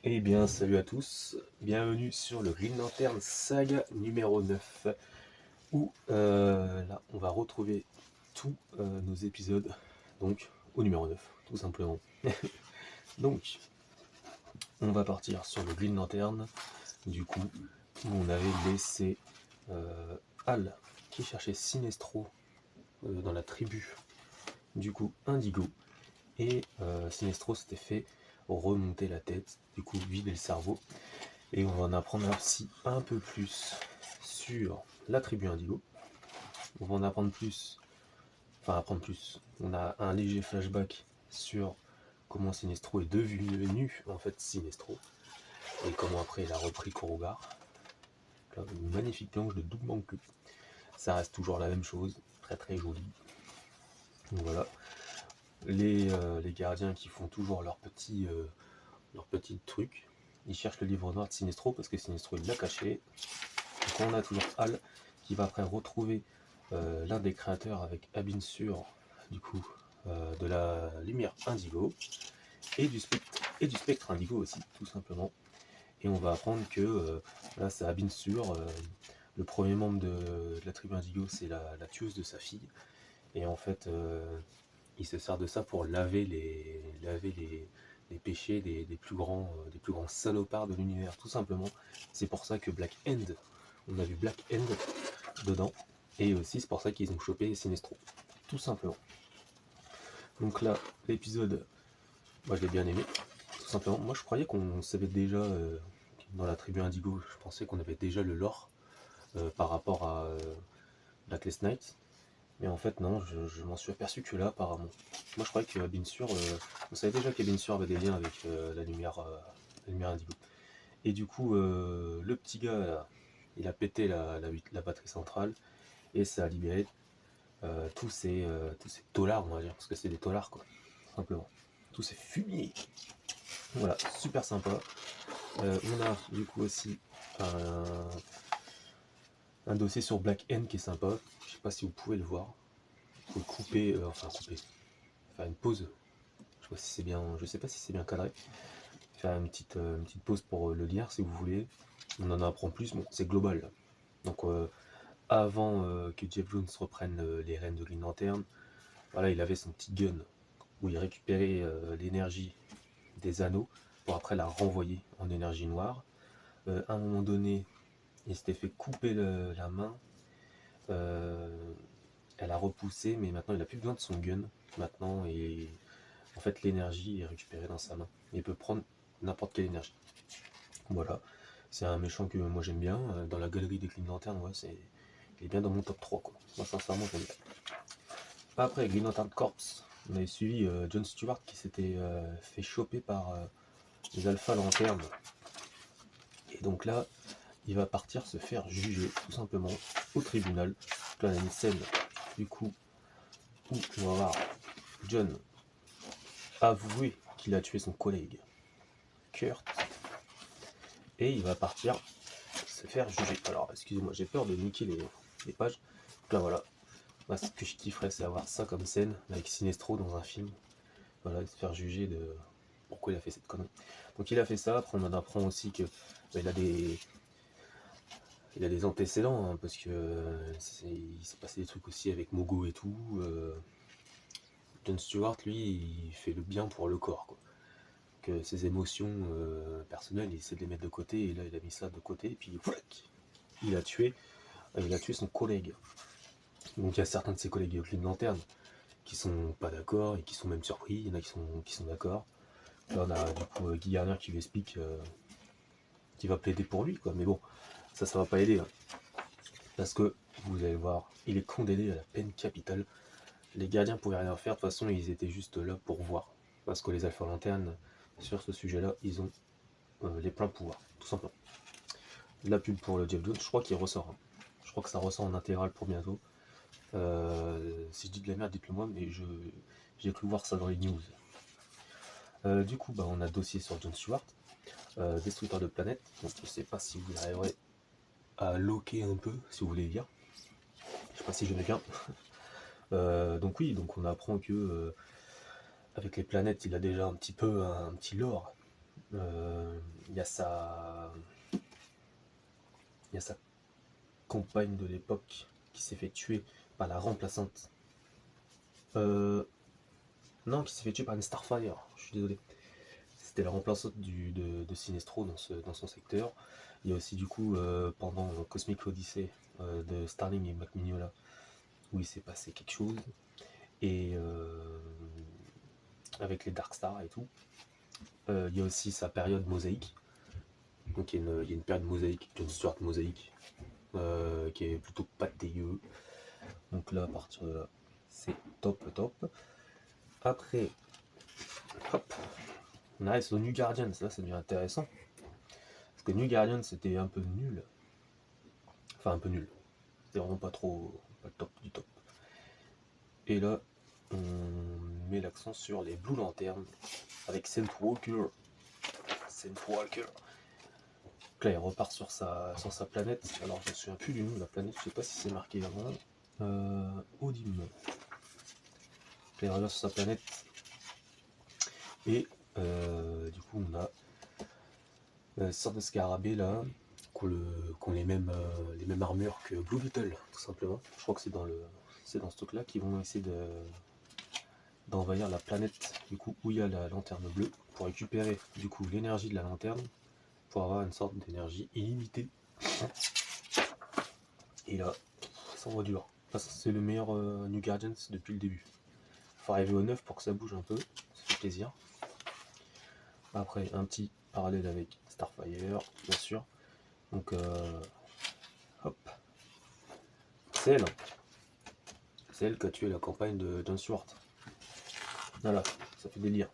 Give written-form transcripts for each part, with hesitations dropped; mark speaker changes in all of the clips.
Speaker 1: Eh bien, salut à tous, bienvenue sur le Green Lantern Saga numéro 9, où là, on va retrouver tous nos épisodes, donc au numéro 9, tout simplement. Donc, on va partir sur le Green Lantern, du coup, où on avait laissé Hal, qui cherchait Sinestro dans la tribu, du coup, Indigo, et Sinestro s'était fait remonter la tête, du coup, vider le cerveau. Et on va en apprendre aussi un peu plus sur la tribu Indigo. On va en apprendre plus, enfin apprendre plus. On a un léger flashback sur comment Sinestro est devenu en fait Sinestro et comment après il a repris Korogar. Là, une magnifique planche de Dougmanku. Ça reste toujours la même chose, très très joli. Donc voilà. Les gardiens qui font toujours leur petit truc. Ils cherchent le livre noir de Sinestro parce que Sinestro il l'a caché. Donc on a toujours Hal qui va après retrouver l'un des créateurs avec Abin Sur, du coup, de la lumière Indigo et du spectre Indigo aussi, tout simplement. Et on va apprendre que là c'est Abin Sur, le premier membre de la tribu Indigo, c'est la tueuse de sa fille. Et en fait, il se sert de ça pour laver les péchés des plus grands salopards de l'univers, tout simplement. C'est pour ça que Black End, on a vu Black End dedans, et aussi c'est pour ça qu'ils ont chopé Sinestro, tout simplement. Donc là, l'épisode, moi je l'ai bien aimé, tout simplement. Moi je croyais qu'on savait déjà, dans la tribu Indigo, je pensais qu'on avait déjà le lore par rapport à Blacklist Night. Mais en fait, non, je m'en suis aperçu que là, apparemment. Moi, je croyais que Binsur, on savait déjà que Binsur avait des liens avec la lumière Indigo. Et du coup, le petit gars, là, il a pété la batterie centrale et ça a libéré tous ces dollars, on va dire, parce que c'est des dollars, quoi, simplement. Tous ces fumiers. Voilà, super sympa. On a du coup aussi un dossier sur Black N qui est sympa. Je sais pas si vous pouvez le voir. Il faut couper, faire une pause. Je sais pas si c'est bien cadré. Faire une petite pause pour le lire si vous voulez. On en apprend plus. Bon, c'est global. Là. Donc avant que Jeff Jones reprenne les rênes de Green Lantern, voilà, il avait son petit gun où il récupérait l'énergie des anneaux pour après la renvoyer en énergie noire. À un moment donné, il s'était fait couper la main. Elle a repoussé, mais maintenant il n'a plus besoin de son gun. Maintenant, et en fait, l'énergie est récupérée dans sa main. Il peut prendre n'importe quelle énergie. Voilà. C'est un méchant que moi j'aime bien. Dans la galerie des Green Lantern, ouais, il est bien dans mon top 3, quoi. Moi, sincèrement, j'aime bien. Après, Green Lantern Corps, on avait suivi John Stewart qui s'était fait choper par les Alpha Lanternes. Et donc là, il va partir se faire juger, tout simplement, au tribunal. Là, on a une scène, du coup, où on va voir John avouer qu'il a tué son collègue Kurt. Et il va partir se faire juger. Alors, excusez-moi, j'ai peur de niquer les pages. Donc là, voilà. Moi, ce que je kifferais, c'est avoir ça comme scène, avec Sinestro dans un film. Voilà, se faire juger de pourquoi il a fait cette connerie. Donc il a fait ça, après on en apprend aussi que il a des antécédents, hein, parce que il s'est passé des trucs aussi avec Mogo et tout. John Stewart, lui, il fait le bien pour le corps, quoi. Que ses émotions personnelles, il essaie de les mettre de côté, et là il a mis ça de côté, et puis il a tué son collègue. Donc il y a certains de ses collègues Green Lantern qui sont pas d'accord et qui sont même surpris, il y en a qui sont d'accord. Là on a du coup Guy Garner qui lui explique qu'il va plaider pour lui, quoi. Mais bon, ça va pas aider. Hein. Parce que, vous allez voir, il est condamné à la peine capitale. Les gardiens pouvaient rien faire, de toute façon ils étaient juste là pour voir. Parce que les Alpha Lanternes, sur ce sujet-là, ils ont les pleins pouvoirs, tout simplement. La pub pour le Jeff Jones, je crois qu'il ressort. Hein. Je crois que ça ressort en intégral pour bientôt. Si je dis de la merde, dites-le moi, mais j'ai cru voir ça dans les news. Du coup, on a dossier sur John Stewart, destructeur de planète. Donc, je sais pas si vous arriverez à loquer un peu, si vous voulez dire. Je sais pas si je vais bien. Donc oui, donc on apprend que avec les planètes, il a déjà un petit lore Il y a sa... Il y a sa compagne de l'époque qui s'est fait tuer par la remplaçante. Non, qui s'est fait tuer par une Starfire, je suis désolé. C'était la remplaçante de Sinestro dans son secteur. Il y a aussi du coup pendant Cosmic Odyssey de Starling et Mac Mignola où il s'est passé quelque chose. Et avec les Darkstar et tout. Il y a aussi sa période mosaïque. Donc il y a une période mosaïque, Jon Stewart mosaïque, qui est plutôt pas dégueu. Donc là, à partir de là, c'est top, top. Après, hop, on arrive sur New Guardians. Là, ça devient intéressant. Parce que New Guardians, c'était un peu nul. Enfin, un peu nul. C'était vraiment pas le top du top. Et là, on met l'accent sur les Blue Lanterns avec Saint Walker. Saint Walker. Donc là, il repart sur sa planète. Alors, je ne me souviens plus du nom de la planète. Je sais pas si c'est marqué avant. Odim. Là, il revient sur sa planète. Et du coup, on a une sorte de scarabée là, qui ont les mêmes armures que Blue Beetle, tout simplement. Je crois que c'est dans ce truc là qu'ils vont essayer d'envahir la planète du coup où il y a la lanterne bleue pour récupérer du coup l'énergie de la lanterne pour avoir une sorte d'énergie illimitée. Et là, ça envoie du lourd. C'est le meilleur New Guardians depuis le début. Faut arriver au 9 pour que ça bouge un peu, ça fait plaisir. Après, un petit parallèle avec Starfire, bien sûr. Donc, hop. C'est elle qui a tué la campagne de Jon Stewart. Voilà, ça fait délire.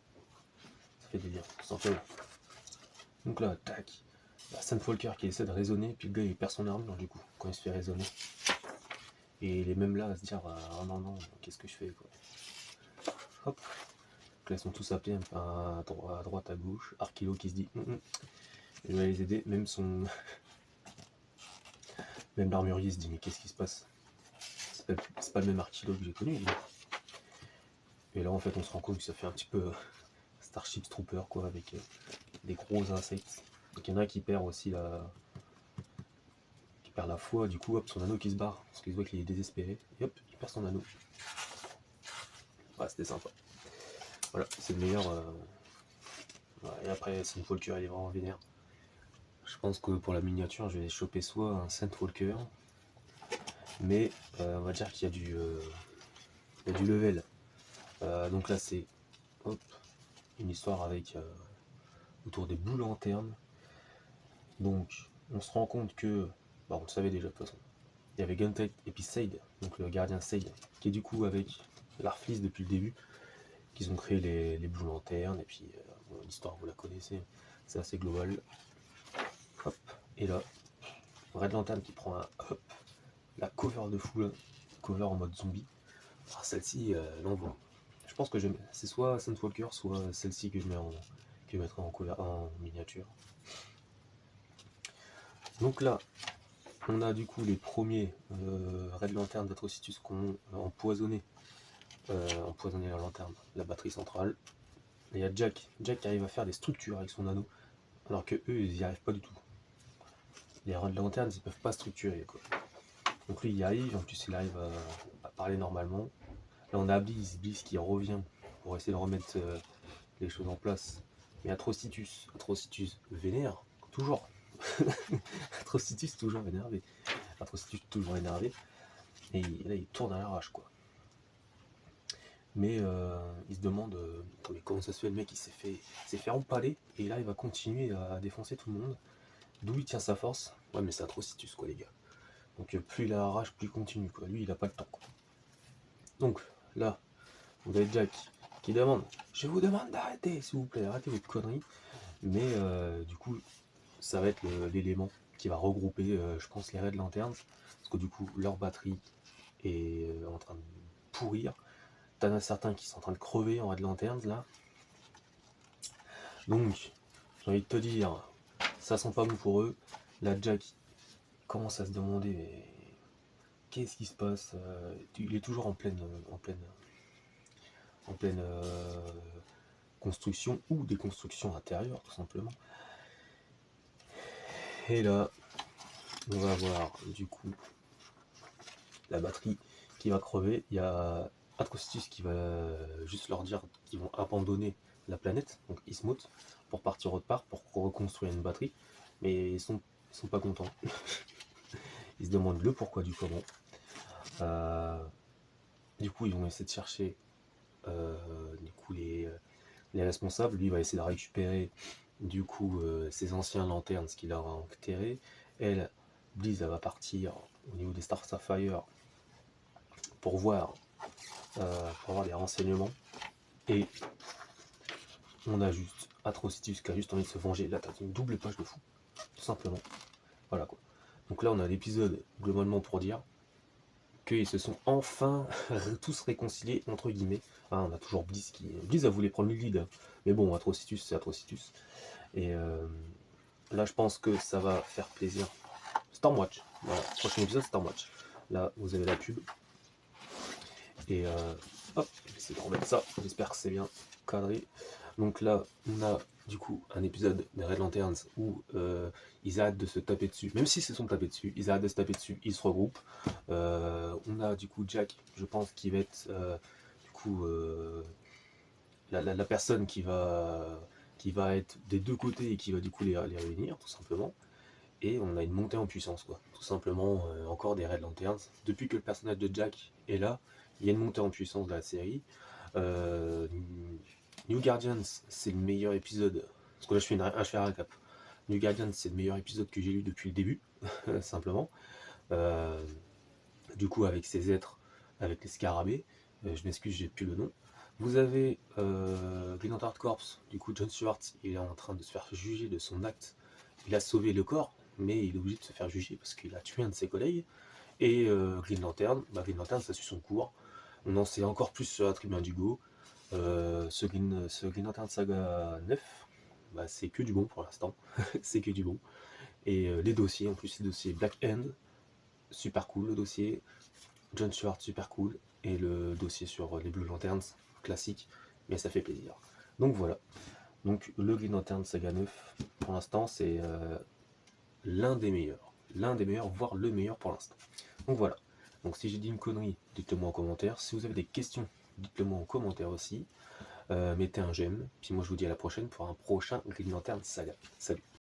Speaker 1: Ça fait délire, tout simplement. Donc là, tac. Sam Falker qui essaie de raisonner, puis le gars il perd son armure du coup, quand il se fait raisonner. Et il est même là à se dire ah non, non, qu'est-ce que je fais quoi. Hop. Donc là, ils sont tous appelés à droite, à gauche. Arkilo qui se dit je vais les aider, même son. Même l'armurier se dit mais qu'est-ce qui se passe. C'est pas le même Arkilo que j'ai connu. Et là en fait on se rend compte que ça fait un petit peu Starship Trooper quoi, avec des gros insectes. Donc il y en a qui perd aussi la foi, du coup hop, son anneau qui se barre, parce qu'il voit qu'il est désespéré, et hop, il perd son anneau. Ouais, c'était sympa. Voilà, c'est le meilleur. Ouais, et après, Saint Walker, il est vraiment vénère. Je pense que pour la miniature, je vais choper soit un Saint Walker, mais on va dire qu'il y a du level. Donc là, c'est hop, une histoire avec autour des boules lanternes. Donc, on se rend compte que, bah, on le savait déjà de toute façon, il y avait Guntight et puis Sade, donc le gardien Sade, qui est du coup avec l'Arflis depuis le début, qu'ils ont créé les Blue Lanternes, et puis bon, l'histoire vous la connaissez, c'est assez global. Hop, et là, Red Lantern qui prend la cover de fou, là, cover en mode zombie. Ah, celle-ci, l'envoie. Je pense que c'est soit Saint Walker, soit celle-ci que je mettrai en miniature. Donc là, on a du coup les premiers Red Lantern d'Atrocitus qui ont empoisonné la lanterne, la batterie centrale. Et il y a Jack qui arrive à faire des structures avec son anneau, alors que eux ils n'y arrivent pas du tout. Les Red Lanterns ils peuvent pas structurer quoi. Donc lui il y arrive, en plus il arrive à parler normalement. Là on a Bliss qui revient pour essayer de remettre les choses en place. Mais Atrocitus vénère, toujours. Atrocitus toujours énervé. Atrocitus toujours énervé. Et là il tourne à l'arrache quoi. Mais il se demande comment ça se fait, le mec il s'est fait empaler et là il va continuer à défoncer tout le monde. D'où il tient sa force. Ouais mais c'est Atrocitus quoi les gars. Donc plus il a la rage, plus il continue quoi. Lui il a pas le temps quoi. Donc là, vous avez Jack qui demande je vous demande d'arrêter s'il vous plaît, arrêtez votre conneries. Mais du coup ça va être l'élément qui va regrouper je pense les Red Lanterns. Parce que du coup leur batterie est en train de pourrir. T'en as certains qui sont en train de crever en Red Lanterns là. Donc j'ai envie de te dire, ça sent pas bon pour eux. Là Jack commence à se demander mais qu'est-ce qui se passe. Il est toujours en pleine construction ou des constructions intérieures tout simplement. Et là, on va avoir du coup la batterie qui va crever. Il y a Atrocitus qui va juste leur dire qu'ils vont abandonner la planète, donc Ismuth, pour partir autre part, pour reconstruire une batterie. Mais ils sont pas contents. Ils se demandent le pourquoi du comment. Du coup, ils vont essayer de chercher du coup, les responsables. Lui, il va essayer de récupérer du coup ses anciens lanternes, ce qu'il a enterré. Elle, Bliss, elle va partir au niveau des Star Sapphire pour voir, pour avoir des renseignements. Et on a juste Atrocitus qui a juste envie de se venger. Là, t'as une double page de fou, tout simplement. Voilà quoi. Donc là, on a l'épisode globalement pour dire qu'ils se sont enfin tous réconciliés, entre guillemets. Ah, on a toujours Bliss qui. Bliss a voulu prendre le lead, hein. Mais bon, Atrocitus, c'est Atrocitus. Et là, je pense que ça va faire plaisir. Stormwatch. Voilà, prochain épisode, Stormwatch. Là, vous avez la pub. Et hop, je vais essayer de remettre ça. J'espère que c'est bien cadré. Donc là, on a du coup un épisode des Red Lanterns où ils arrêtent de se taper dessus. Même s'ils se sont tapés dessus, ils arrêtent de se taper dessus, ils se regroupent. On a du coup Jack, je pense, qui va être du coup la personne qui va être des deux côtés et qui va du coup les réunir, tout simplement. Et on a une montée en puissance, quoi. Tout simplement, encore des Red Lanterns. Depuis que le personnage de Jack est là, il y a une montée en puissance de la série. New Guardians, c'est le meilleur épisode. Parce que là, je fais un récap. New Guardians, c'est le meilleur épisode que j'ai lu depuis le début, simplement. Du coup, avec ces êtres, avec les scarabées. Je m'excuse, j'ai plus le nom. Vous avez Green Lantern Corps. Du coup, John Stewart, il est en train de se faire juger de son acte. Il a sauvé le corps, mais il est obligé de se faire juger parce qu'il a tué un de ses collègues. Et Green Lantern, Green Lantern, ça suit son cours. On en sait encore plus sur la tribu Indigo. Ce Green Lantern Saga 9, c'est que du bon pour l'instant. C'est que du bon. Et les dossiers, en plus, les dossiers Black Hand, super cool le dossier. John Stewart, super cool. Et le dossier sur les Blue Lanterns, classique, mais ça fait plaisir. Donc voilà. Donc le Green Lantern Saga 9, pour l'instant, c'est l'un des meilleurs, voire le meilleur pour l'instant. Donc voilà. Donc si j'ai dit une connerie, dites-le moi en commentaire. Si vous avez des questions, dites-le moi en commentaire aussi. Mettez un j'aime. Puis moi je vous dis à la prochaine pour un prochain Green Lantern Saga. Salut.